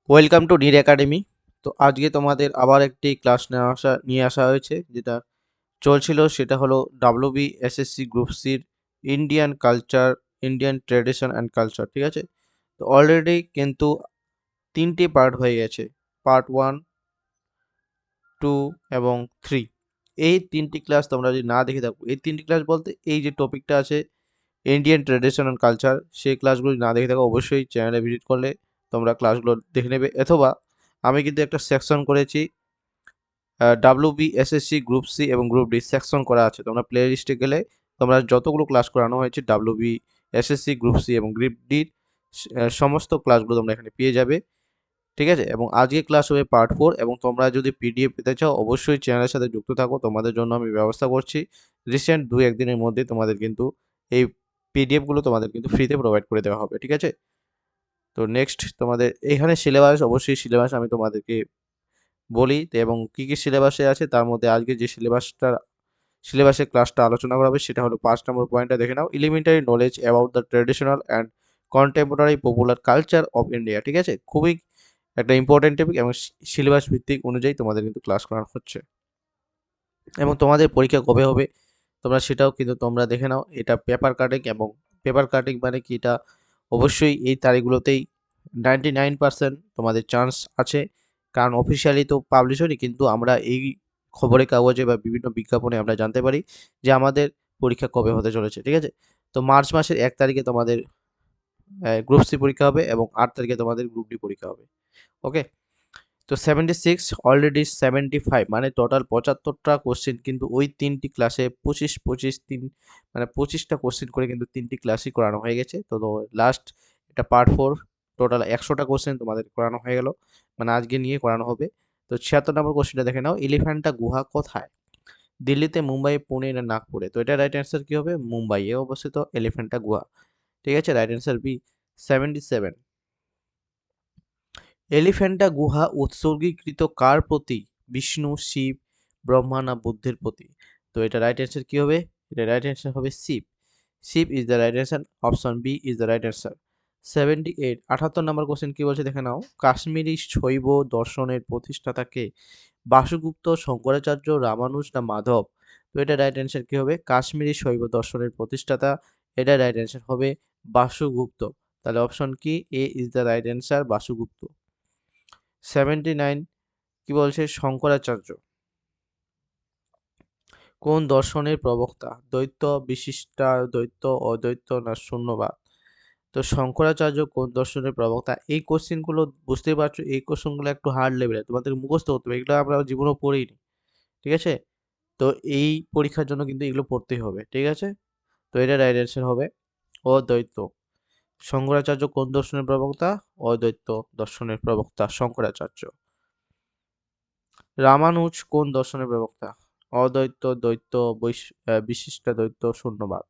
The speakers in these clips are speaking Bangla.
Welcome to Neer academy. তো আজকে তোমাদের আবার একটি ক্লাস নিয়ে আসা হয়েছে, যেটা চলছিল সেটা হলো WBSSC গ্রুপ সির Indian culture, Indian tradition and culture. ঠিক আছে, তো অলরেডি কিন্তু তিনটি পার্ট হয়ে গেছে, পার্ট 1, 2 এবং 3। এই তিনটি ক্লাস তোমরা যদি না দেখে থাকো, এই তিনটি ক্লাস বলতে এই যে টপিকটা আছে ইন্ডিয়ান ট্রেডিশন অ্যান্ড কালচার, সেই ক্লাসগুলো না দেখে থাকো অবশ্যই চ্যানেলে ভিজিট করলে তোমরা ক্লাসগুলো দেখে নেবে। অথবা আমি কিন্তু একটা সেকশন করেছি, WBSSC গ্রুপ সি এবং গ্রুপ ডি সেকশন করা আছে। তোমরা প্লে লিস্টে গেলে তোমরা যতগুলো ক্লাস করানো হয়েছে WBSSC গ্রুপ সি এবং গ্রুপ ডির সমস্ত ক্লাসগুলো তোমরা এখানে পেয়ে যাবে। ঠিক আছে, এবং আজকে ক্লাস হবে পার্ট 4। এবং তোমরা যদি পিডিএফ পেতে চাও অবশ্যই চ্যানেলের সাথে যুক্ত থাকো, তোমাদের জন্য আমি ব্যবস্থা করছি। রিসেন্ট 2-1 দিনের মধ্যে তোমাদের কিন্তু এই পিডিএফগুলো তোমাদের কিন্তু ফ্রিতে প্রোভাইড করে দেওয়া হবে। ঠিক আছে, তো নেক্সট তোমাদের এখানে সিলেবাস, অবশ্যই সিলেবাস আমি তোমাদেরকে বলি এবং কি কি সিলেবাসে আছে তার মধ্যে আজকে যে সিলেবাসের ক্লাসটা আলোচনা করা হবে সেটা হলো 5 নম্বর পয়েন্টটা দেখে নাও, elementary knowledge about the traditional and contemporary popular culture of India. ঠিক আছে, খুবই একটা ইম্পর্টেন্ট টপিক এবং সিলেবাস ভিত্তিক অনুযায়ী তোমাদের কিন্তু ক্লাস করানো হচ্ছে। এবং তোমাদের পরীক্ষা কবে হবে তোমরা সেটাও কিন্তু তোমরা দেখে নাও। এটা পেপার কাটিং, এবং পেপার কাটিং মানে কি, এটা অবশ্যই এই তারিখগুলোতেই 99% তোমাদের চান্স আছে, কারণ অফিসিয়ালি তো পাবলিশ হয়নি, কিন্তু আমরা এই খবরের কাগজে বা বিভিন্ন বিজ্ঞাপনে আমরা জানতে পারি যে আমাদের পরীক্ষা কবে হতে চলেছে। ঠিক আছে, তো মার্চ মাসের 1 তারিখে তোমাদের গ্রুপ সি পরীক্ষা হবে এবং 8 তারিখে তোমাদের গ্রুপ ডি পরীক্ষা হবে। ওকে, তো 76 অলরেডি 75, মানে টোটাল 75টা কোশ্চেন কিন্তু ওই তিনটি ক্লাসে 25 মানে 25টা কোশ্চেন করে কিন্তু তিনটি ক্লাসই করানো হয়ে গেছে। তো লাস্ট এটা পার্ট 4, টোটাল 100টা কোশ্চেন তোমাদের করানো হয়ে গেল, মানে আজকে নিয়ে করানো হবে। তো 76 নম্বর কোশ্চেনটা দেখে নাও, এলিফ্যান্টা গুহা কোথায়? দিল্লিতে, মুম্বাই, পুনে না নাগপুরে? তো এটা রাইট অ্যান্সার কি হবে? মুম্বাইয়ে অবস্থিত এলিফ্যান্টা গুহা। ঠিক আছে, রাইট অ্যান্সার বি 77। এলিফ্যান্টা গুহা উৎসর্গীকৃত কার প্রতি? বিষ্ণু, শিব, ব্রহ্মা না বুদ্ধের প্রতি? তো এটা রাইট অ্যান্সার কি হবে? এটা রাইট অ্যান্সার হবে Shiva. Shiva is the right answer, option B is the right answer. 78 78 নম্বর কোশ্চেন কি বলছে দেখে নাও, কাশ্মীরি শৈব দর্শনের প্রতিষ্ঠাতাকে? বাসুগুপ্ত, শঙ্করাচার্য, রামানুজ না মাধব? তো এটা রাইট অ্যান্সার কি হবে? কাশ্মীরি শৈব দর্শনের প্রতিষ্ঠাতা, এটা রাইট অ্যান্সার হবে বাসুগুপ্ত। তাহলে অপশন কি, এ ইজ দ্য রাইট অ্যান্সার, বাসুগুপ্ত। 79 কি বলছে, শঙ্করাচার্য কোন দর্শনের প্রবক্তা? দ্বৈত, বিশিষ্টাদ্বৈত, অদ্বৈত না শূন্যবাদ? তো শঙ্করাচার্য কোন দর্শনের প্রবক্তা? এই কোশ্চেনগুলো বুঝতেই পারছো, এই কোশ্চেনগুলো একটু হার্ড লেভেলের, তোমাদের মুখস্থ হতে হবে, এগুলো আমরা জীবনেও পড়িনি। ঠিক আছে, তো এই পরীক্ষার জন্য কিন্তু এগুলো পড়তেই হবে। ঠিক আছে, তো এটা রাইট অ্যান্সার হবে অদ্বৈত। শঙ্করাচার্য কোন দর্শনের প্রবক্তা? অদ্বৈত দর্শনের প্রবক্তা শঙ্করাচার্য। রামানুজ কোন দর্শনের প্রবক্তা? অদ্বৈত, দ্বৈত, বিশিষ্টাদ্বৈত, শূন্যবাদ?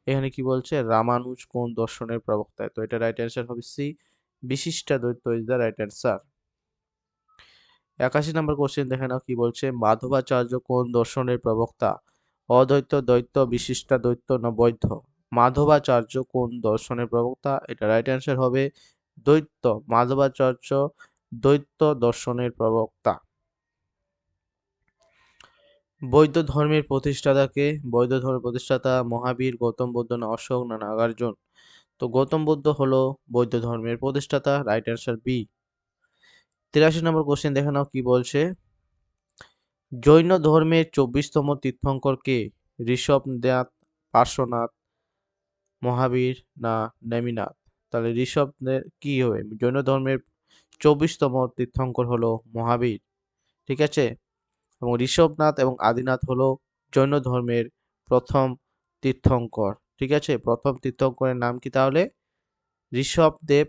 এখানে কি বলছে, রামানুজ কোন দর্শনের প্রবক্তা? তো এটা রাইট অ্যান্সার হবে সি, বিশিষ্টাদ্বৈত ইজ দ্য রাইট অ্যান্সার। 81 নম্বর কোশ্চেন দেখে নাও কি বলছে, মাধবাচার্য কোন দর্শনের প্রবক্তা? অদ্বৈত, দ্বৈত, বিশিষ্টাদ্বৈত না বৈদ্ধ? মাধবাচার্য কোন দর্শনের প্রবক্তা? এটা রাইট অ্যান্সার হবে দ্বৈত। মাধবাচার্য দ্বৈত দর্শনের প্রবক্তা। বৌদ্ধ ধর্মের প্রতিষ্ঠাতা কে? বৌদ্ধ ধর্মের প্রতিষ্ঠাতা মহাবীর, গৌতম বুদ্ধ না অশোক না নাগার্জুন? তো গৌতম বুদ্ধ হলো বৌদ্ধ ধর্মের প্রতিষ্ঠাতা, রাইট অ্যান্সার বি। 83 নম্বর কোশ্চেন দেখে নাও কি বলছে, জৈন ধর্মের 24তম তীর্থঙ্কর কে? ঋষভনাথ, পার্শ্বনাথ, মহাবীর না নেমিনাথ? তাহলে কি হবে, জৈন ধর্মের 24তম তীর্থঙ্কর হলো মহাবীর। ঠিক আছে, এবং ঋষভনাথ এবং আদিনাথ হলো জৈন ধর্মের প্রথম তীর্থঙ্কর। ঠিক আছে, প্রথম তীর্থঙ্করের নাম কি তাহলে? ঋষভদেব,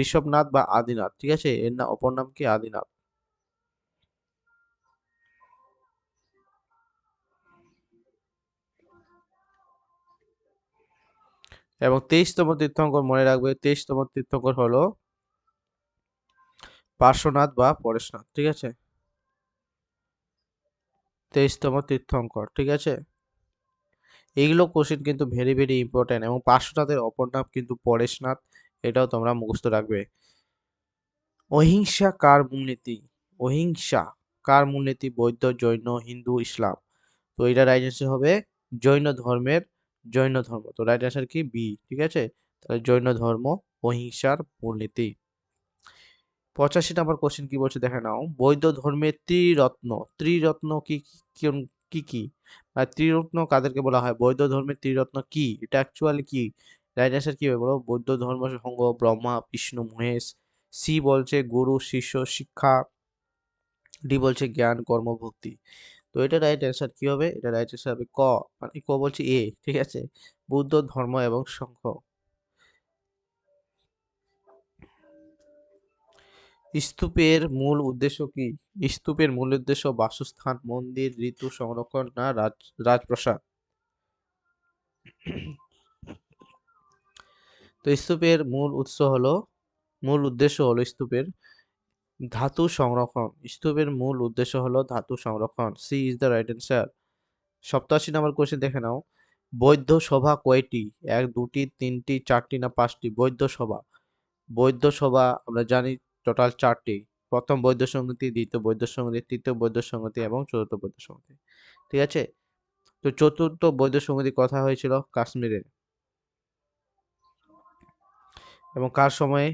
ঋষভনাথ বা আদিনাথ। ঠিক আছে, এর অপর নাম কি? আদিনাথ। এবং 23তম তীর্থঙ্কর মনে রাখবে, 23তম তীর্থঙ্কর হলো পার্শ্বনাথ বা পরেশনাথ। ঠিক আছে, 23তম তীর্থঙ্কর। ঠিক আছে, এইগুলো কোশ্চেন কিন্তু ভেরি ভেরি ইম্পর্টেন্ট, এবং পার্শ্বনাথের অপর নাম কিন্তু পরেশনাথ, এটাও তোমরা মুখস্থ রাখবে। অহিংসা কার মূলনীতি? অহিংসা কার মূলনীতি? বৌদ্ধ, জৈন, হিন্দু, ইসলাম। তো এটা রাইট অ্যান্সার হবে জৈন ধর্মের, জৈন ধর্ম। তো রাইট অ্যান্সার কি? বি। ঠিক আছে, তাহলে জৈন ধর্ম অহিংসার মূলনীতি। 85 নম্বর কোশ্চেন কি বলছে দেখে নাও। বৌদ্ধ ধর্মের ত্রিরত্ন, ত্রিরত্ন কি কি কি? আর ত্রিরত্ন কাদেরকে বলা হয়? বৌদ্ধ ধর্মের ত্রিরত্ন কি? এটা অ্যাকচুয়ালি কি? রাইট অ্যান্সার কি হবে বলো? বৌদ্ধ ধর্ম সংঘ, ব্রহ্মা, বিষ্ণু, মহেশ। সি বলছে গুরু, শিষ্য, শিক্ষা। ডি বলছে জ্ঞান, কর্ম, ভক্তি। তো এটা রাইট অ্যান্সার কি হবে? এটা রাইট অ্যান্সার হবে ক, মানে ক বলছে এ। ঠিক আছে, বুদ্ধ ধর্ম এবং সংঘ। স্তূপের মূল উদ্দেশ্য কি? স্তূপের মূল উদ্দেশ্য বাসস্থান, মন্দির, ঋতু সংরক্ষণ না রাজপ্রাসাদ। তো স্তূপের মূল উদ্দেশ্য হলো স্তূপের ধাতু সংরক্ষণ। স্তূপের মূল উদ্দেশ্য হলো ধাতু সংরক্ষণ। C is the right answer. 87 নম্বর কোশ্চেন দেখে নাও। বৌদ্ধ সভা কয়টি? এক, দুটি, তিনটি, চারটি না পাঁচটি? বৌদ্ধ সভা, বৌদ্ধ সভা আমরা জানি টোটাল চারটি। প্রথম বৌদ্ধ সংহতি, দ্বিতীয় বৌদ্ধ সংহতি, তৃতীয় বৌদ্ধ সংহতি এবং চতুর্থ বৌদ্ধ সংহতি। ঠিক আছে, তো চতুর্থ বৌদ্ধ সংহতি কথা হয়েছিল কাশ্মীরে, এবং কার সময়ে?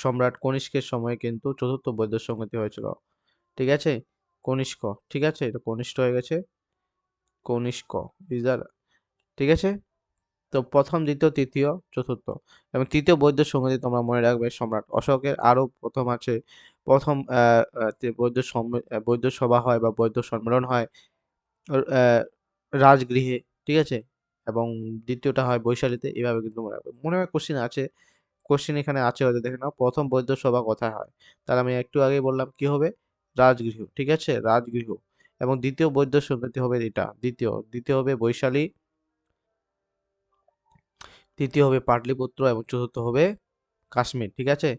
সম্রাট কনিষ্কের সময় কিন্তু চতুর্থ বৌদ্ধ সংহতি হয়েছিল। ঠিক আছে, কনিষ্ক। ঠিক আছে, এটা কনিষ্ঠ হয়ে গেছে, কনিষ্ক ইজার। ঠিক আছে, তো প্রথম, দ্বিতীয়, তৃতীয়, চতুর্থ এবং তৃতীয় বৌদ্ধ সংহতি তোমরা মনে রাখবে সম্রাট অশোকের আরো প্রথম আছে। প্রথম বৌদ্ধ সভা হয় বা বৌদ্ধ সম্মেলন হয় রাজগৃহে। ঠিক আছে, এবং দ্বিতীয়টা হয় বৈশালীতে। এভাবে কিন্তু মনে রাখবে। মনে হয় কোশ্চিন আছে, কোশ্চিন এখানে আছে হয়তো, দেখে নাও। প্রথম বৌদ্ধ সভা কোথায় হয়? তাহলে আমি একটু আগে বললাম কি হবে? রাজগৃহ। ঠিক আছে, রাজগৃহ। এবং দ্বিতীয় বৌদ্ধ সংহতি হবে এটা, দ্বিতীয় হবে বৈশালী, তৃতীয় হবে পাটলিপুত্র এবং চতুর্থ হবে কাশ্মীর। ঠিক আছে,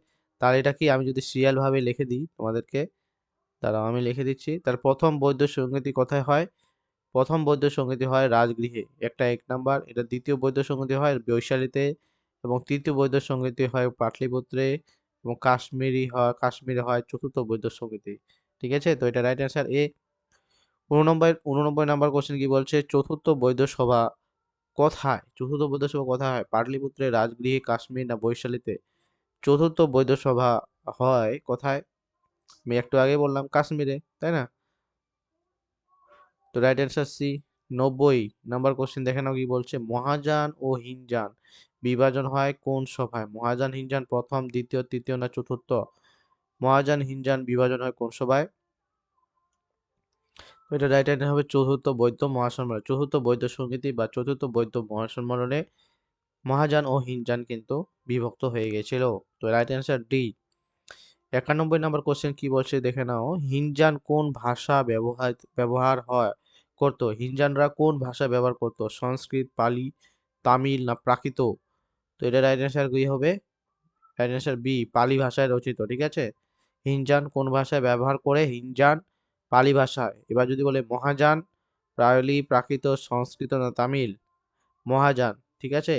তাহলে এটা কি আমি যদি সিরিয়াল ভাবে লিখে দিই তোমাদেরকে, তাহলে আমি লিখে দিচ্ছি। তার প্রথম বৌদ্ধ সংগতি কোথায় হয়? প্রথম বৌদ্ধ সংগতি হয় রাজগৃহে, একটা 1 নাম্বার। এটা দ্বিতীয় বৌদ্ধ সংগতি হয় বৈশালীতে, এবং তৃতীয় বৌদ্ধ সংগতি হয় পাটলিপুত্রে, এবং কাশ্মীরে হয় চতুর্থ বৌদ্ধ সংগতি। ঠিক আছে, তো এটা রাইট অ্যান্সার এ। 89 নাম্বার কোশ্চেন কি বলছে? চতুর্থ বৌদ্ধ সভা কোথায়? চতুর্থ বৌদ্ধ সভা কোথায় হয়? পাটলিপুত্রে, রাজগৃহে, কাশ্মীর না বৈশালীতে? চতুর্থ বৌদ্ধ সভা হয় কোথায়? আমি একটু আগে বললাম কাশ্মীরে, তাই না? তো right answer C. 90 number question দেখে নাও কি বলছে। মহাযান ও হীনযান বিভাজন হয় কোন সভায়? মহাযান হীনযান প্রথম, দ্বিতীয়, তৃতীয় না চতুর্থ? মহাযান হীনযান বিভাজন হয় কোন সভায়? তো এটা রাইট অ্যান্সার হবে চতুর্থ বৌদ্ধ মহাসম্মেলন। চতুর্থ বৌদ্ধ সমিতি বা চতুর্থ বৌদ্ধ মহাসম্মেলনে মহাযান ও হীনযান কিন্তু বিভক্ত হয়ে গেছিল। তো right answer D. 91 number question কি বলছে দেখে নাও। হীনযান কোন ভাষা ব্যবহার করতো? হীনযানরা কোন ভাষা ব্যবহার করতো? সংস্কৃত, পালি, তামিল না প্রাকৃত? তো এটা রাইট অ্যান্সার কি হবে? রাইট অ্যান্সার বি, পালি ভাষায় রচিত। ঠিক আছে, হীনযান কোন ভাষায় ব্যবহার করে? হীনযান পালি ভাষায়। এবার যদি বলে মহাযান, পালি, প্রাকৃত, সংস্কৃত না তামিল? মহাযান। ঠিক আছে,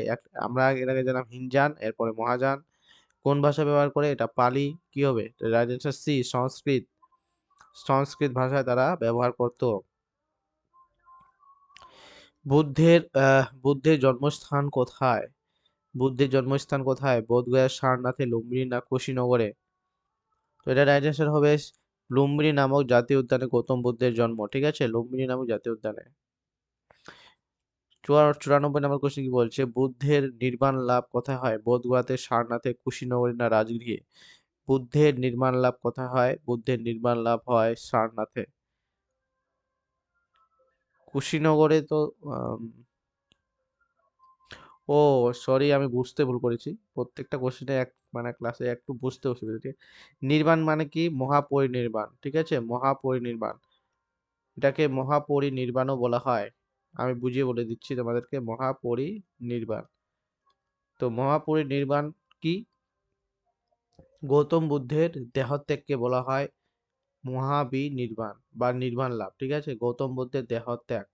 আমরা এর আগে জানলাম হীনযান, এরপরে মহাযান। কোন ভাষা ব্যবহার করে? এটা পালি। কি হবে? রাইট অ্যান্সার সি, সংস্কৃত। সংস্কৃত ভাষায় তারা ব্যবহার করত। বুদ্ধের জন্মস্থান কোথায়? বুদ্ধের জন্মস্থান কোথায়? বোধগয়া, সারনাথে, লুম্বিনী না কুশীনগরে? তো এটা রাইট অ্যান্সার হবে লুম্বিনী নামক জাতীয় উদ্যানে গৌতম বুদ্ধের জন্ম। ঠিক আছে, লুম্বিনী নামক জাতীয় উদ্যানে। 94 নম্বর কোশ্চেন কি বলছে? বুদ্ধের নির্বাণ লাভ কোথায় হয়? বোধগয়াতে, সারনাথে, কুশীনগরে না রাজগৃহে? বুদ্ধের নির্মাণ লাভ কোথায় হয়? বুদ্ধের নির্মাণ লাভ হয় সারনাথে। কুশীনগরে তো আম, ও সরি, আমি বুঝতে ভুল করেছি। প্রত্যেকটা কোশ্চেনে মানে ক্লাসে একটু বুঝতে অসুবিধা, ঠিক আছে? নির্বাণ মানে কি? মহাপরিনির্বাণ। ঠিক আছে, মহাপরিনির্বাণ, এটাকে মহাপরিনির্বাণও বলা হয়। আমি বুঝিয়ে বলে দিচ্ছি তোমাদেরকে, মহাপরিনির্বাণ। তো মহাপরিনির্বাণ কি? গৌতম বুদ্ধের দেহত্যাগকে বলা হয় মহাবিনির্বাণ বা নির্বাণ লাভ। ঠিক আছে, গৌতম বুদ্ধের দেহত্যাগ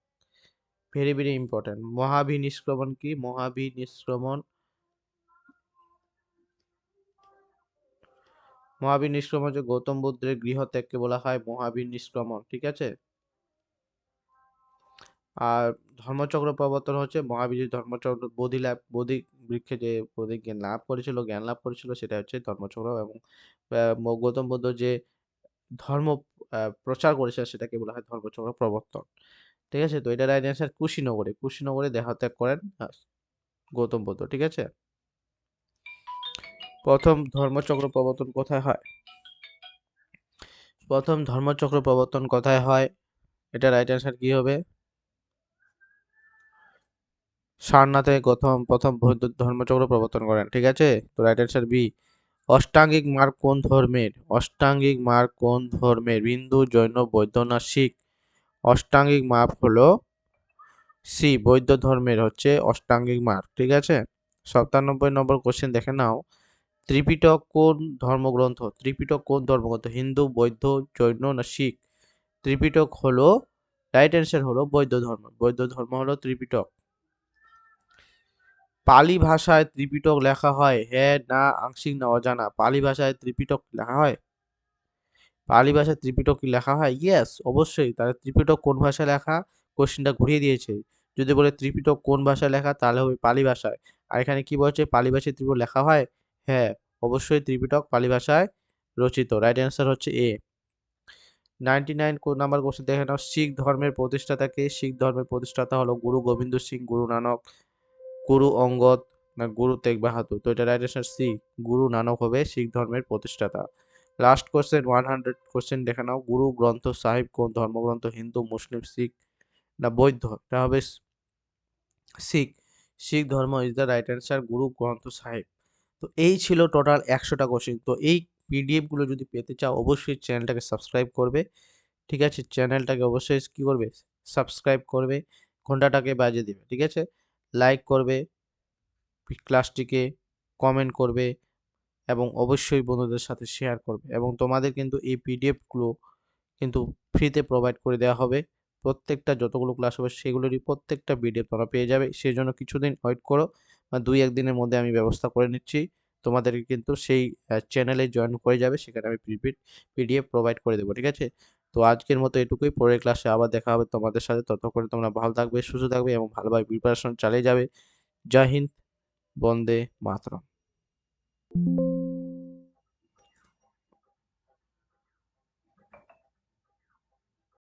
ভেরি ভেরি ইম্পর্টেন্ট। মহাবিনিষ্ক্রমণ কি? মহাবিনিষ্ক্রমণ মহাবীর নিষ্ক্রমণ হচ্ছে গৌতম বুদ্ধের গৃহত্যাগকে বলা হয় মহাবীর নিষ্ক্রমণ, ঠিক আছে। আর ধর্মচক্র প্রবর্তন হচ্ছে মহাবীর ধর্মচক্র বোধি বৃক্ষে যে বোধি জ্ঞান লাভ করেছিল সেটা হচ্ছে ধর্মচক্র। এবং গৌতম বুদ্ধ যে ধর্ম প্রচার করেছে সেটাকে বলা হয় ধর্মচক্র প্রবর্তন, ঠিক আছে। তো এটা রাইট অ্যান্সার কুশীনগরে দেহত্যাগ করেন গৌতম বুদ্ধ, ঠিক আছে। প্রথম ধর্মচক্র প্রবর্তন কোথায় হয়? প্রথম ধর্মচক্র প্রবর্তন কোথায় হয়? এটা রাইট অ্যান্সার কি হবে? সারনাথে প্রথম বৌদ্ধ ধর্মচক্র প্রবর্তন করেন, ঠিক আছে। তো রাইট অ্যান্সার বি। অষ্টাঙ্গিক মার্গ কোন ধর্মের? অষ্টাঙ্গিক মার্গ কোন ধর্মের? হিন্দু, জৈন, বৌদ্ধ না শিখ? অষ্টাঙ্গিক মার্গ হলো সি, বৌদ্ধ ধর্মের হচ্ছে অষ্টাঙ্গিক মার্গ, ঠিক আছে। 97 নম্বর কোশ্চেন দেখে নাও। ত্রিপিটক কোন ধর্মগ্রন্থ? ত্রিপিটক কোন ধর্মগ্রন্থ? হিন্দু, বৌদ্ধ, জৈন না শিখ? ত্রিপিটক হলো রাইট অ্যান্সার হলো বৌদ্ধ ধর্ম। বৌদ্ধ ধর্ম হলো ত্রিপিটক। পালি ভাষায় ত্রিপিটক লেখা হয়, হ্যাঁ না আংশিক না অজানা? পালি ভাষায় ত্রিপিটক লেখা হয়? পালি ভাষায় ত্রিপিটক কি লেখা হয়? ইয়েস, অবশ্যই। তাহলে ত্রিপিটক কোন ভাষায় লেখা? কোশ্চেনটা ঘুরিয়ে দিয়েছে। যদি বলে ত্রিপিটক কোন ভাষায় লেখা তাহলে হবে পালি ভাষায়। আর এখানে কি বলছে পালি ভাষায় ত্রিপিটক লেখা হয়? হ্যাঁ, অবশ্যই ত্রিপিটক পালি ভাষায় রচিত। রাইট অ্যান্সার হচ্ছে এ। 99 নাম্বার কোশ্চেন দেখে নাও। শিখ ধর্মের প্রতিষ্ঠাতা কে? শিখ ধর্মের প্রতিষ্ঠাতা হলো গুরু গোবিন্দ সিং, গুরু নানক, গুরু অঙ্গদ না গুরু তেগ বাহাদুর? তো এটা right answer C, Guru Nanak হবে শিখ ধর্মের প্রতিষ্ঠাতা। লাস্ট কোশ্চেন 100 কোশ্চেন দেখে নাও। গুরু গ্রন্থ সাহিব কোন ধর্মগ্রন্থ? হিন্দু, মুসলিম, শিখ না বৌদ্ধ? এটা হবে শিখ। শিখ ধর্ম ইজ দ্য রাইট অ্যান্সার, গুরু গ্রন্থ সাহিব। তো এই ছিল টোটাল 100টা কোশ্চেন। তো এই পিডিএফ গুলো যদি পেতে চাও অবশ্যই চ্যানেলটাকে সাবস্ক্রাইব করবে, ঠিক আছে। চ্যানেলটাকে অবশ্যই কি করবে? সাবস্ক্রাইব করবে, ঘন্টাটাকে বাজিয়ে দিবে, ঠিক আছে। লাইক করবে ক্লাসটিকে, কমেন্ট করবে এবং অবশ্যই বন্ধুদের সাথে শেয়ার করবে। এবং তোমাদের কিন্তু এই পিডিএফগুলো কিন্তু ফ্রিতে প্রোভাইড করে দেওয়া হবে। প্রত্যেকটা যতগুলো ক্লাস হবে সেগুলোরই প্রত্যেকটা পিডিএফ তোমরা পেয়ে যাবে। সেজন্য কিছুদিন ওয়েট করো, বা 2-1 দিনের মধ্যে আমি ব্যবস্থা করে নিচ্ছি। তোমাদেরকে কিন্তু সেই চ্যানেলে জয়েন করে যাবে, সেখানে আমি পিডিএফ প্রোভাইড করে দেবো, ঠিক আছে। তো আজকের মতো এটুকুই। পরের ক্লাসে আবার দেখা হবে তোমাদের সাথে। ততক্ষণে তোমরা ভালো থাকবে, সুস্থ থাকবে এবং ভালোভাবে প্রিপারেশন চালিয়ে যাবে। জয় হিন্দ, বন্দে মাতরম।